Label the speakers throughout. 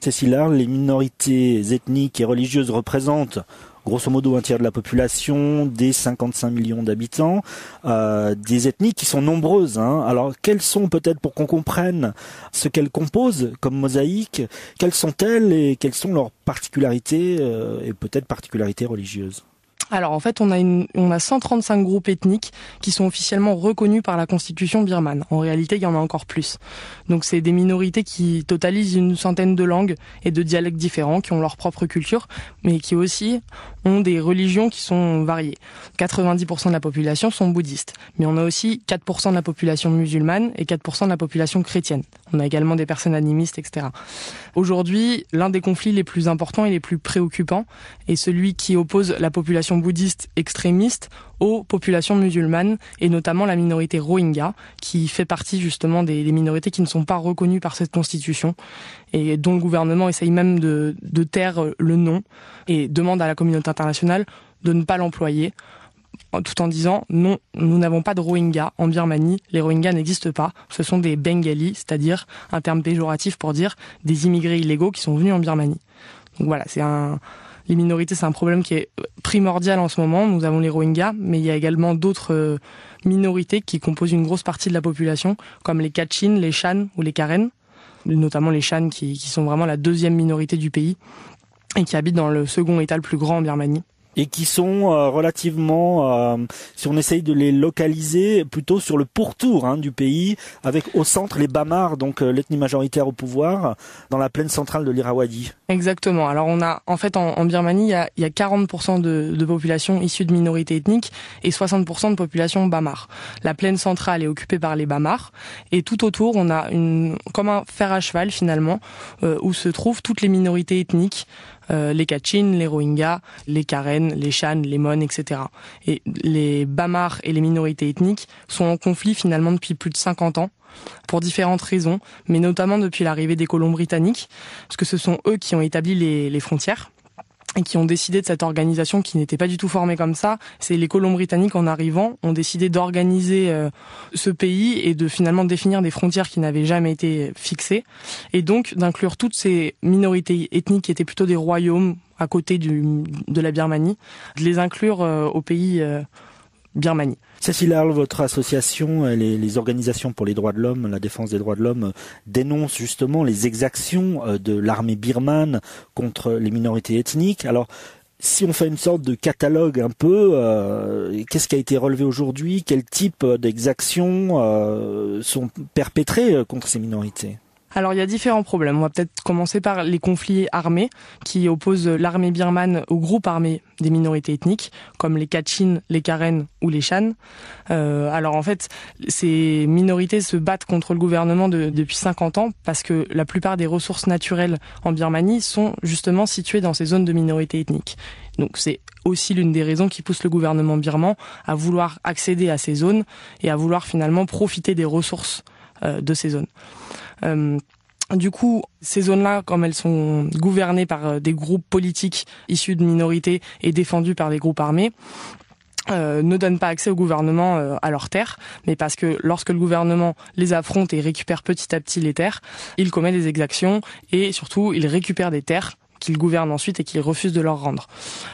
Speaker 1: Cécile Arles, les minorités ethniques et religieuses représentent grosso modo un tiers de la population, des 55 millions d'habitants, des ethnies qui sont nombreuses. Alors, quelles sont, peut-être pour qu'on comprenne ce qu'elles composent comme mosaïque, quelles sont-elles et quelles sont leurs particularités et peut-être particularités religieuses ?
Speaker 2: Alors en fait, on a 135 groupes ethniques qui sont officiellement reconnus par la constitution birmane. En réalité, il y en a encore plus. Donc c'est des minorités qui totalisent une centaine de langues et de dialectes différents, qui ont leur propre culture, mais qui aussi ont des religions qui sont variées. 90% de la population sont bouddhistes, mais on a aussi 4% de la population musulmane et 4% de la population chrétienne. On a également des personnes animistes, etc. Aujourd'hui, l'un des conflits les plus importants et les plus préoccupants est celui qui oppose la population bouddhiste extrémiste aux populations musulmanes et notamment la minorité Rohingya qui fait partie justement des minorités qui ne sont pas reconnues par cette constitution et dont le gouvernement essaye même de taire le nom et demande à la communauté internationale de ne pas l'employer tout en disant non, nous n'avons pas de Rohingyas en Birmanie, les Rohingyas n'existent pas, ce sont des Bengalis, c'est-à-dire un terme péjoratif pour dire des immigrés illégaux qui sont venus en Birmanie. Donc voilà, les minorités, c'est un problème qui est primordial en ce moment. Nous avons les Rohingyas, mais il y a également d'autres minorités qui composent une grosse partie de la population, comme les Kachin, les Shan ou les Karen, notamment les Shan qui sont vraiment la deuxième minorité du pays et qui habitent dans le second État le plus grand en Birmanie.
Speaker 1: Et qui sont relativement, si on essaye de les localiser, plutôt sur le pourtour du pays, avec au centre les Bamars, donc l'ethnie majoritaire au pouvoir, dans la plaine centrale de l'Irrawaddy.
Speaker 2: Exactement. Alors on a, en fait, en Birmanie, il y a 40% de population issue de minorités ethniques et 60% de population Bamar. La plaine centrale est occupée par les Bamars et tout autour, on a comme un fer à cheval finalement, où se trouvent toutes les minorités ethniques. Les Kachin, les Rohingyas, les Karen, les Shan, les Mon, etc. Et les Bamars et les minorités ethniques sont en conflit finalement depuis plus de 50 ans pour différentes raisons, mais notamment depuis l'arrivée des colons britanniques, parce que ce sont eux qui ont établi les frontières et qui ont décidé de cette organisation qui n'était pas du tout formée comme ça. C'est les colons britanniques, en arrivant, ont décidé d'organiser ce pays et de finalement définir des frontières qui n'avaient jamais été fixées, et donc d'inclure toutes ces minorités ethniques qui étaient plutôt des royaumes à côté de la Birmanie, de les inclure au pays Birmanie.
Speaker 1: Cécile Arles, votre association, les organisations pour les droits de l'homme, la défense des droits de l'homme, dénoncent justement les exactions de l'armée birmane contre les minorités ethniques. Alors, si on fait une sorte de catalogue un peu, qu'est-ce qui a été relevé aujourd'hui? Quel type d'exactions sont perpétrées contre ces minorités?
Speaker 2: Alors il y a différents problèmes. On va peut-être commencer par les conflits armés qui opposent l'armée birmane aux groupes armés des minorités ethniques, comme les Kachin, les Karen ou les Shan. Alors en fait, ces minorités se battent contre le gouvernement depuis 50 ans parce que la plupart des ressources naturelles en Birmanie sont justement situées dans ces zones de minorités ethniques. Donc c'est aussi l'une des raisons qui pousse le gouvernement birman à vouloir accéder à ces zones et à vouloir finalement profiter des ressources de ces zones. Du coup, ces zones-là, comme elles sont gouvernées par des groupes politiques issus de minorités et défendus par des groupes armés, ne donnent pas accès au gouvernement à leurs terres, mais parce que lorsque le gouvernement les affronte et récupère petit à petit les terres, il commet des exactions et surtout il récupère des terres qu'ils gouvernent ensuite et qu'ils refusent de leur rendre.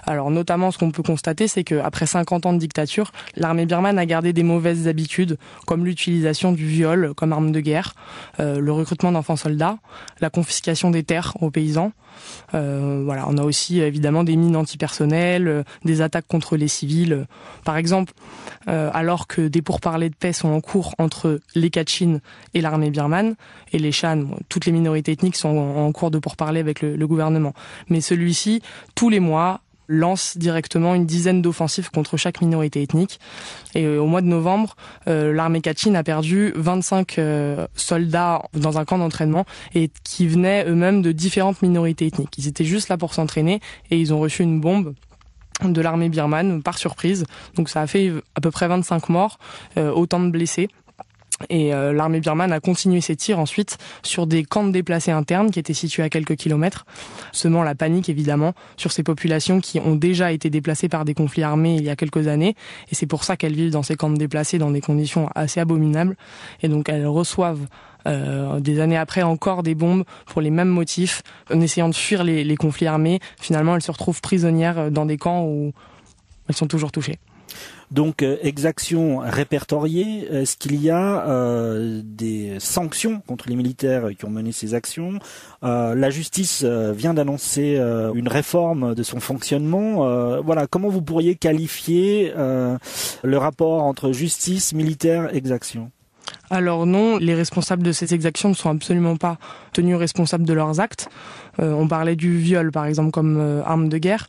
Speaker 2: Alors notamment, ce qu'on peut constater, c'est qu'après 50 ans de dictature, l'armée birmane a gardé des mauvaises habitudes, comme l'utilisation du viol comme arme de guerre, le recrutement d'enfants soldats, la confiscation des terres aux paysans. Voilà, on a aussi évidemment des mines antipersonnelles, des attaques contre les civils. Par exemple, alors que des pourparlers de paix sont en cours entre les Kachin et l'armée birmane, et les Shan, toutes les minorités ethniques sont en cours de pourparlers avec le gouvernement. Mais celui-ci, tous les mois, lance directement une dizaine d'offensives contre chaque minorité ethnique. Et au mois de novembre, l'armée Kachin a perdu 25 soldats dans un camp d'entraînement et qui venaient eux-mêmes de différentes minorités ethniques. Ils étaient juste là pour s'entraîner et ils ont reçu une bombe de l'armée birmane par surprise. Donc ça a fait à peu près 25 morts, autant de blessés. Et l'armée birmane a continué ses tirs ensuite sur des camps de déplacés internes qui étaient situés à quelques kilomètres, semant la panique évidemment sur ces populations qui ont déjà été déplacées par des conflits armés il y a quelques années. Et c'est pour ça qu'elles vivent dans ces camps de déplacés dans des conditions assez abominables. Et donc elles reçoivent des années après encore des bombes pour les mêmes motifs, en essayant de fuir les conflits armés. Finalement, elles se retrouvent prisonnières dans des camps où elles sont toujours touchées.
Speaker 1: Donc, exactions répertoriées, est-ce qu'il y a des sanctions contre les militaires qui ont mené ces actions? La justice vient d'annoncer une réforme de son fonctionnement. Voilà, comment vous pourriez qualifier le rapport entre justice, militaire, exactions?
Speaker 2: Alors non, les responsables de ces exactions ne sont absolument pas tenus responsables de leurs actes. On parlait du viol, par exemple, comme arme de guerre.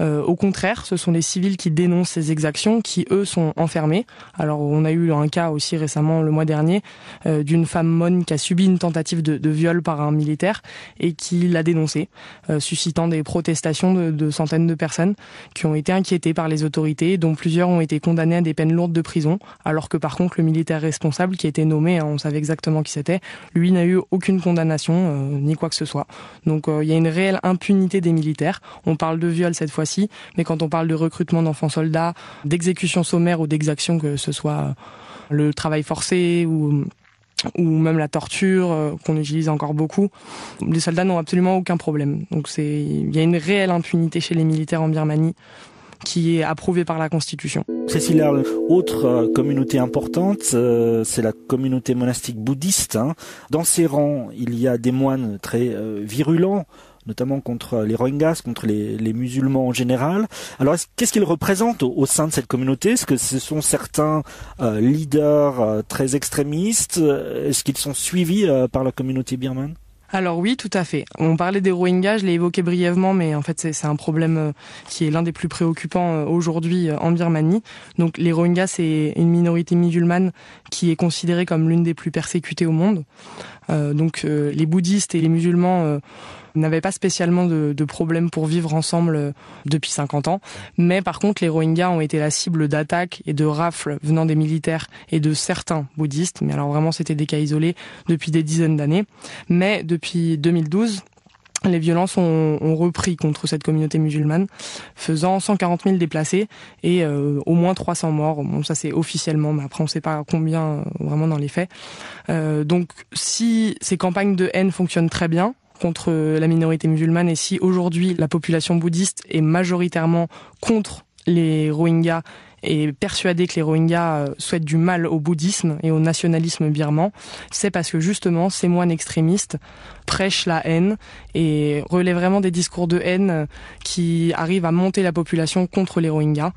Speaker 2: Au contraire, ce sont les civils qui dénoncent ces exactions, qui, eux, sont enfermés. Alors, on a eu un cas aussi récemment, le mois dernier, d'une femme Mon qui a subi une tentative de viol par un militaire et qui l'a dénoncé, suscitant des protestations de centaines de personnes qui ont été inquiétées par les autorités, dont plusieurs ont été condamnées à des peines lourdes de prison, alors que par contre, le militaire responsable, qui a été nommé, on savait exactement qui c'était, lui n'a eu aucune condamnation, ni quoi que ce soit. Donc, il y a une réelle impunité des militaires. On parle de viol cette fois-ci, mais quand on parle de recrutement d'enfants soldats, d'exécution sommaire ou d'exaction, que ce soit le travail forcé ou même la torture qu'on utilise encore beaucoup, les soldats n'ont absolument aucun problème. Donc il y a une réelle impunité chez les militaires en Birmanie qui est approuvée par la Constitution.
Speaker 1: Cécile, autre communauté importante, c'est la communauté monastique bouddhiste. Dans ses rangs, il y a des moines très virulents, notamment contre les Rohingyas, contre les musulmans en général. Alors, qu'est-ce qu'ils représentent au sein de cette communauté? Est-ce que ce sont certains leaders très extrémistes? Est-ce qu'ils sont suivis par la communauté birmane?
Speaker 2: Alors oui, tout à fait. On parlait des Rohingyas, je l'ai évoqué brièvement, mais en fait c'est un problème qui est l'un des plus préoccupants aujourd'hui en Birmanie. Donc les Rohingyas, c'est une minorité musulmane qui est considérée comme l'une des plus persécutées au monde. Donc les bouddhistes et les musulmans n'avaient pas spécialement de problème pour vivre ensemble depuis 50 ans. Mais par contre, les Rohingyas ont été la cible d'attaques et de rafles venant des militaires et de certains bouddhistes. Mais alors vraiment, c'était des cas isolés depuis des dizaines d'années. Mais depuis 2012, les violences ont repris contre cette communauté musulmane, faisant 140 000 déplacés et au moins 300 morts. Bon, ça c'est officiellement, mais après on ne sait pas combien vraiment dans les faits. Donc si ces campagnes de haine fonctionnent très bien contre la minorité musulmane et si aujourd'hui la population bouddhiste est majoritairement contre les Rohingyas et persuadée que les Rohingyas souhaitent du mal au bouddhisme et au nationalisme birman, c'est parce que justement ces moines extrémistes prêchent la haine et relaient vraiment des discours de haine qui arrivent à monter la population contre les Rohingyas.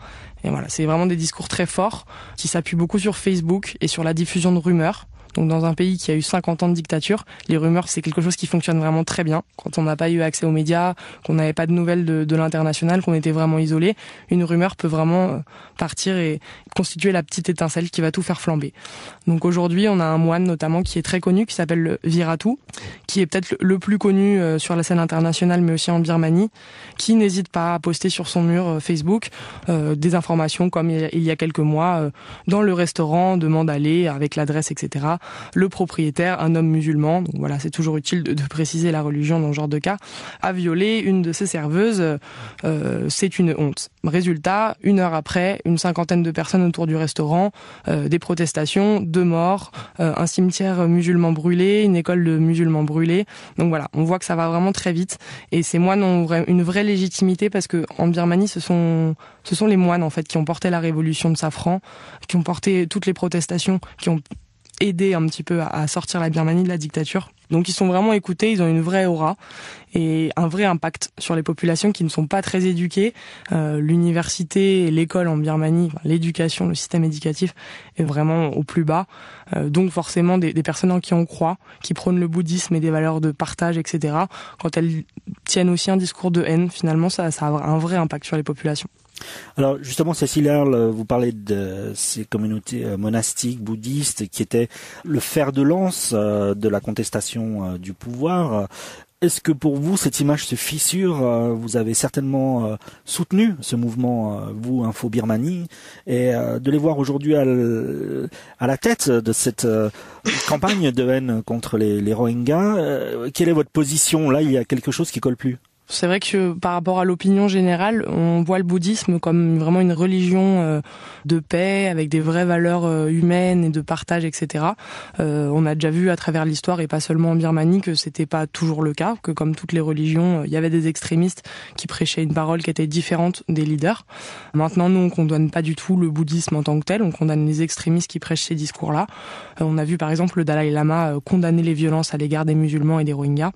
Speaker 2: Et voilà, c'est vraiment des discours très forts qui s'appuient beaucoup sur Facebook et sur la diffusion de rumeurs. Donc dans un pays qui a eu 50 ans de dictature, les rumeurs c'est quelque chose qui fonctionne vraiment très bien. Quand on n'a pas eu accès aux médias, qu'on n'avait pas de nouvelles de l'international, qu'on était vraiment isolé, une rumeur peut vraiment partir et constituer la petite étincelle qui va tout faire flamber. Donc aujourd'hui on a un moine notamment qui est très connu, qui s'appelle Viratu, qui est peut-être le plus connu sur la scène internationale mais aussi en Birmanie, qui n'hésite pas à poster sur son mur Facebook des informations comme il y a quelques mois, dans le restaurant demande aller avec l'adresse etc. Le propriétaire, un homme musulman, donc voilà, c'est toujours utile de préciser la religion dans ce genre de cas, a violé une de ses serveuses, c'est une honte. Résultat, 1 heure après, une 50aine de personnes autour du restaurant, des protestations, 2 morts, un cimetière musulman brûlé, une école de musulmans brûlée. Donc voilà, on voit que ça va vraiment très vite et ces moines ont une vraie légitimité parce que en Birmanie, ce sont les moines en fait qui ont porté la révolution de Safran, qui ont porté toutes les protestations, qui ont aider un petit peu à sortir la Birmanie de la dictature. Donc ils sont vraiment écoutés, ils ont une vraie aura et un vrai impact sur les populations qui ne sont pas très éduquées. L'université et l'école en Birmanie, l'éducation, le système éducatif est vraiment au plus bas. Donc forcément des personnes en qui on croit, qui prônent le bouddhisme et des valeurs de partage, etc. Quand elles tiennent aussi un discours de haine, finalement ça a un vrai impact sur les populations.
Speaker 1: Alors justement, Cécile Earle, vous parlez de ces communautés monastiques, bouddhistes, qui étaient le fer de lance de la contestation du pouvoir. Est-ce que pour vous, cette image se fissure? Vous avez certainement soutenu ce mouvement, vous, Info Birmanie, et de les voir aujourd'hui à la tête de cette campagne de haine contre les Rohingyas, quelle est votre position? Là, il y a quelque chose qui colle plus.
Speaker 2: C'est vrai que par rapport à l'opinion générale, on voit le bouddhisme comme vraiment une religion de paix, avec des vraies valeurs humaines et de partage, etc. On a déjà vu à travers l'histoire, et pas seulement en Birmanie, que c'était pas toujours le cas, que comme toutes les religions, il y avait des extrémistes qui prêchaient une parole qui était différente des leaders. Maintenant, nous, on condamne pas du tout le bouddhisme en tant que tel, on condamne les extrémistes qui prêchent ces discours-là. On a vu par exemple le Dalai Lama condamner les violences à l'égard des musulmans et des Rohingyas.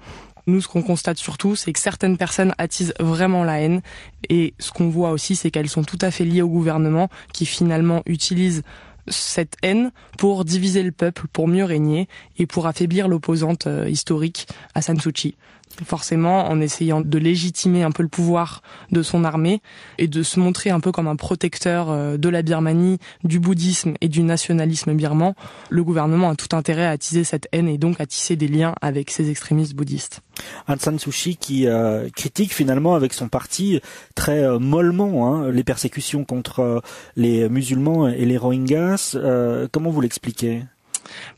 Speaker 2: Nous, ce qu'on constate surtout, c'est que certaines personnes attisent vraiment la haine. Et ce qu'on voit aussi, c'est qu'elles sont tout à fait liées au gouvernement, qui finalement utilise cette haine pour diviser le peuple, pour mieux régner et pour affaiblir l'opposante historique, Aung San Suu Kyi. Forcément, en essayant de légitimer un peu le pouvoir de son armée et de se montrer un peu comme un protecteur de la Birmanie, du bouddhisme et du nationalisme birman, le gouvernement a tout intérêt à attiser cette haine et donc à tisser des liens avec ces extrémistes bouddhistes.
Speaker 1: Aung San Suu Kyi qui critique finalement avec son parti très mollement les persécutions contre les musulmans et les Rohingyas. Comment vous l'expliquez ?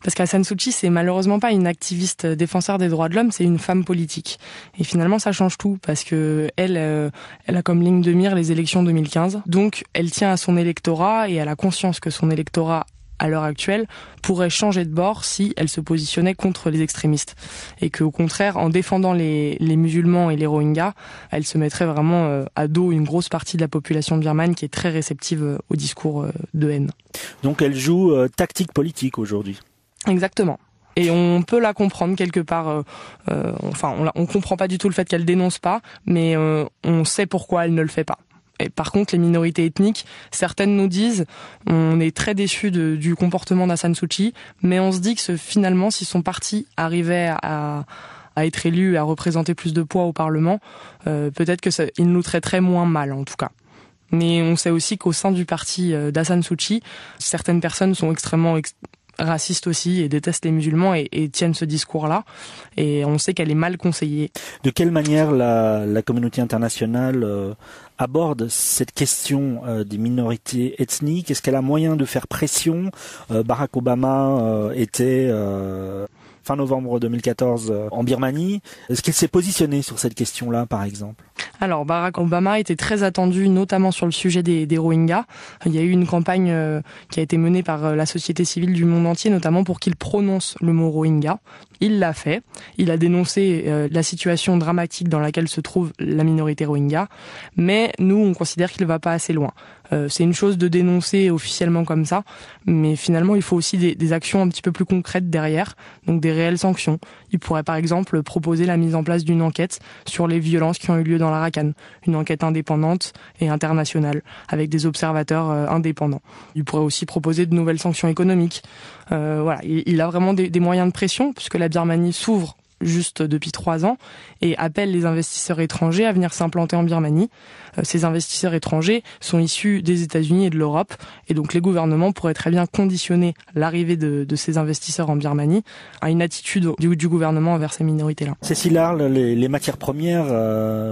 Speaker 2: Parce qu'Aung San Suu Kyi, c'est malheureusement pas une activiste défenseur des droits de l'homme, c'est une femme politique. Et finalement, ça change tout, parce que elle a comme ligne de mire les élections 2015. Donc, elle tient à son électorat et elle a conscience que son électorat, à l'heure actuelle, pourrait changer de bord si elle se positionnait contre les extrémistes. Et qu'au contraire, en défendant les musulmans et les Rohingyas, elle se mettrait vraiment à dos une grosse partie de la population birmane qui est très réceptive au discours de haine.
Speaker 1: Donc elle joue tactique politique aujourd'hui.
Speaker 2: Exactement. Et on peut la comprendre quelque part. On comprend pas du tout le fait qu'elle dénonce pas, mais on sait pourquoi elle ne le fait pas. Et par contre, les minorités ethniques, certaines nous disent, on est très déçus du comportement d'Aung San Suu Kyi, mais on se dit que finalement, si son parti arrivait à être élu et à représenter plus de poids au Parlement, peut-être que il nous traiterait moins mal, en tout cas. Mais on sait aussi qu'au sein du parti d'Aung San Suu Kyi, certaines personnes sont extrêmement racistes aussi et détestent les musulmans et tiennent ce discours-là. Et on sait qu'elle est mal conseillée.
Speaker 1: De quelle manière la communauté internationale aborde cette question des minorités ethniques? Est-ce qu'elle a moyen de faire pression? Barack Obama était fin novembre 2014 en Birmanie. Est-ce qu'elle s'est positionnée sur cette question-là, par exemple?
Speaker 2: Alors, Barack Obama était très attendu, notamment sur le sujet des Rohingyas. Il y a eu une campagne qui a été menée par la société civile du monde entier, notamment pour qu'il prononce le mot Rohingya. Il l'a fait. Il a dénoncé la situation dramatique dans laquelle se trouve la minorité Rohingya. Mais nous, on considère qu'il ne va pas assez loin. C'est une chose de dénoncer officiellement comme ça, mais finalement, il faut aussi des actions un petit peu plus concrètes derrière, donc des réelles sanctions. Il pourrait par exemple proposer la mise en place d'une enquête sur les violences qui ont eu lieu dans l'Arakan, une enquête indépendante et internationale, avec des observateurs indépendants. Il pourrait aussi proposer de nouvelles sanctions économiques. Voilà, il a vraiment des moyens de pression, puisque la Birmanie s'ouvre juste depuis 3 ans et appelle les investisseurs étrangers à venir s'implanter en Birmanie. Ces investisseurs étrangers sont issus des États-Unis et de l'Europe, et donc les gouvernements pourraient très bien conditionner l'arrivée de ces investisseurs en Birmanie à une attitude du gouvernement envers ces minorités-là.
Speaker 1: Cécile Arle, les matières premières,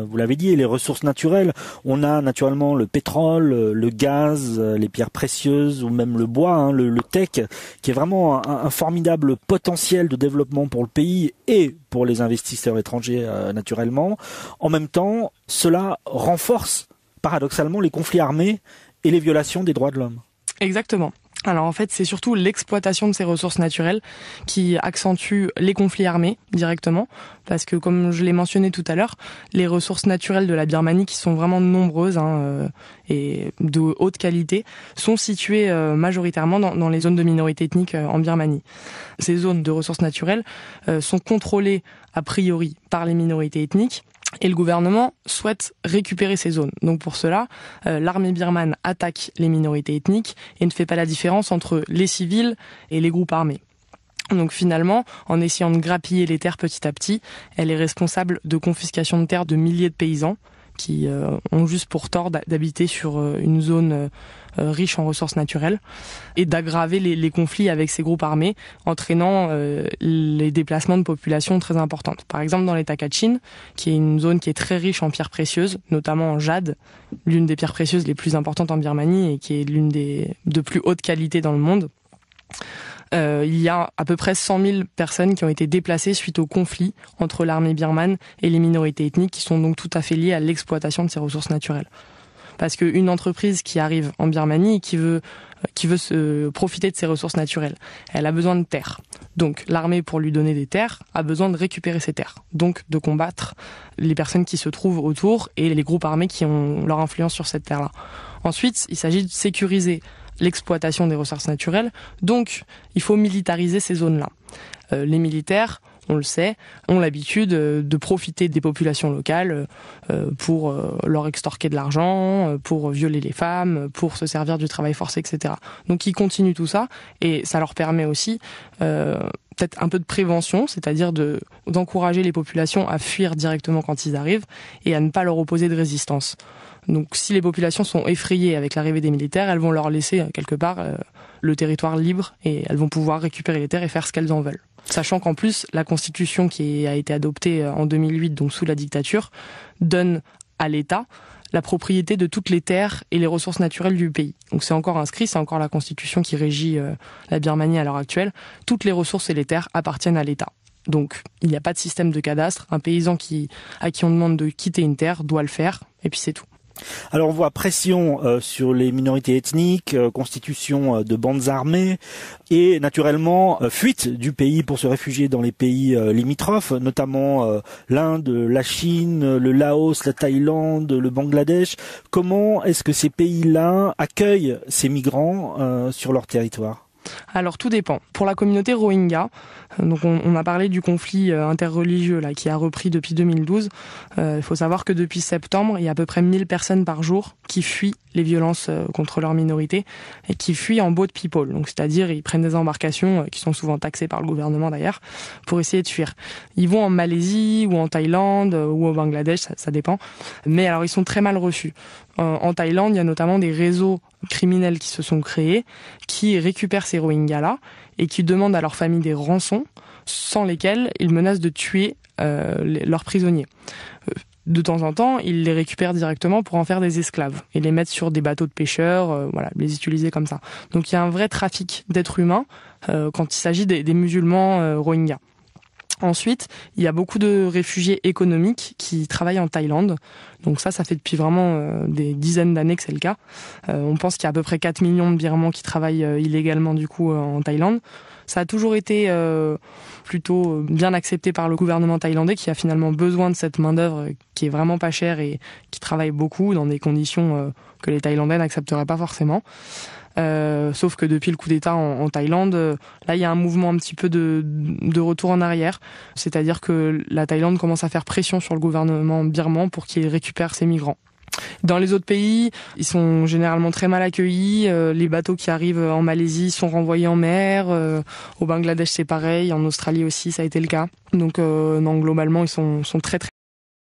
Speaker 1: vous l'avez dit, et les ressources naturelles, on a naturellement le pétrole, le gaz, les pierres précieuses ou même le bois, le tech, qui est vraiment un formidable potentiel de développement pour le pays et pour les investisseurs étrangers naturellement. En même temps, cela renforce paradoxalement les conflits armés et les violations des droits de l'homme.
Speaker 2: Exactement. Alors en fait, c'est surtout l'exploitation de ces ressources naturelles qui accentue les conflits armés directement, parce que comme je l'ai mentionné tout à l'heure, les ressources naturelles de la Birmanie, qui sont vraiment nombreuses et de haute qualité, sont situées majoritairement dans les zones de minorité ethnique en Birmanie. Ces zones de ressources naturelles sont contrôlées a priori par les minorités ethniques, et le gouvernement souhaite récupérer ces zones. Donc pour cela, l'armée birmane attaque les minorités ethniques et ne fait pas la différence entre les civils et les groupes armés. Donc finalement, en essayant de grappiller les terres petit à petit, elle est responsable de confiscation de terres de milliers de paysans qui ont juste pour tort d'habiter sur une zone riche en ressources naturelles et d'aggraver les conflits avec ces groupes armés, entraînant les déplacements de populations très importantes. Par exemple, dans l'État Kachin, qui est une zone qui est très riche en pierres précieuses, notamment en jade, l'une des pierres précieuses les plus importantes en Birmanie et qui est l'une des de plus haute qualité dans le monde. Il y a à peu près 100 000 personnes qui ont été déplacées suite au conflit entre l'armée birmane et les minorités ethniques qui sont donc tout à fait liées à l'exploitation de ces ressources naturelles. Parce qu'une entreprise qui arrive en Birmanie et qui veut se profiter de ces ressources naturelles, elle a besoin de terres. Donc l'armée, pour lui donner des terres, a besoin de récupérer ces terres. Donc de combattre les personnes qui se trouvent autour et les groupes armés qui ont leur influence sur cette terre-là. Ensuite, il s'agit de sécuriser l'exploitation des ressources naturelles. Donc, il faut militariser ces zones-là. Les militaires, on le sait, ont l'habitude de profiter des populations locales pour leur extorquer de l'argent, pour violer les femmes, pour se servir du travail forcé, etc. Donc, ils continuent tout ça et ça leur permet aussi peut-être un peu de prévention, c'est-à-dire d'encourager les populations à fuir directement quand ils arrivent et à ne pas leur opposer de résistance. Donc si les populations sont effrayées avec l'arrivée des militaires, elles vont leur laisser quelque part le territoire libre et elles vont pouvoir récupérer les terres et faire ce qu'elles en veulent. Sachant qu'en plus, la constitution qui a été adoptée en 2008, donc sous la dictature, donne à l'État la propriété de toutes les terres et les ressources naturelles du pays. Donc c'est encore inscrit, c'est encore la constitution qui régit la Birmanie à l'heure actuelle. Toutes les ressources et les terres appartiennent à l'État. Donc il n'y a pas de système de cadastre. Un paysan à qui on demande de quitter une terre doit le faire, et puis c'est tout.
Speaker 1: Alors on voit pression sur les minorités ethniques, constitution de bandes armées et naturellement fuite du pays pour se réfugier dans les pays limitrophes, notamment l'Inde, la Chine, le Laos, la Thaïlande, le Bangladesh. Comment est-ce que ces pays-là accueillent ces migrants sur leur territoire ?
Speaker 2: Alors tout dépend. Pour la communauté Rohingya, donc on a parlé du conflit interreligieux là qui a repris depuis 2012. Il faut savoir que depuis septembre, il y a à peu près 1000 personnes par jour qui fuient les violences contre leur minorité et qui fuient en boat people. Donc c'est-à-dire ils prennent des embarcations qui sont souvent taxées par le gouvernement d'ailleurs pour essayer de fuir. Ils vont en Malaisie ou en Thaïlande ou au Bangladesh, ça dépend. Mais alors ils sont très mal reçus. En Thaïlande, il y a notamment des réseaux criminels qui se sont créés, qui récupèrent ces Rohingyas-là et qui demandent à leur famille des rançons sans lesquelles ils menacent de tuer leurs prisonniers. De temps en temps, ils les récupèrent directement pour en faire des esclaves et les mettre sur des bateaux de pêcheurs, les utiliser comme ça. Donc il y a un vrai trafic d'êtres humains quand il s'agit des musulmans Rohingyas. Ensuite, il y a beaucoup de réfugiés économiques qui travaillent en Thaïlande. Donc ça fait depuis vraiment des dizaines d'années que c'est le cas. On pense qu'il y a à peu près 4 millions de Birmans qui travaillent illégalement du coup en Thaïlande. Ça a toujours été plutôt bien accepté par le gouvernement thaïlandais qui a finalement besoin de cette main-d'œuvre qui est vraiment pas chère et qui travaille beaucoup dans des conditions que les Thaïlandais n'accepteraient pas forcément. Sauf que depuis le coup d'État en Thaïlande, là il y a un mouvement un petit peu de retour en arrière, c'est-à-dire que la Thaïlande commence à faire pression sur le gouvernement birman pour qu'il récupère ses migrants. Dans les autres pays, ils sont généralement très mal accueillis. Les bateaux qui arrivent en Malaisie sont renvoyés en mer. Au Bangladesh, c'est pareil. En Australie aussi, ça a été le cas. Donc, non, globalement, ils sont très très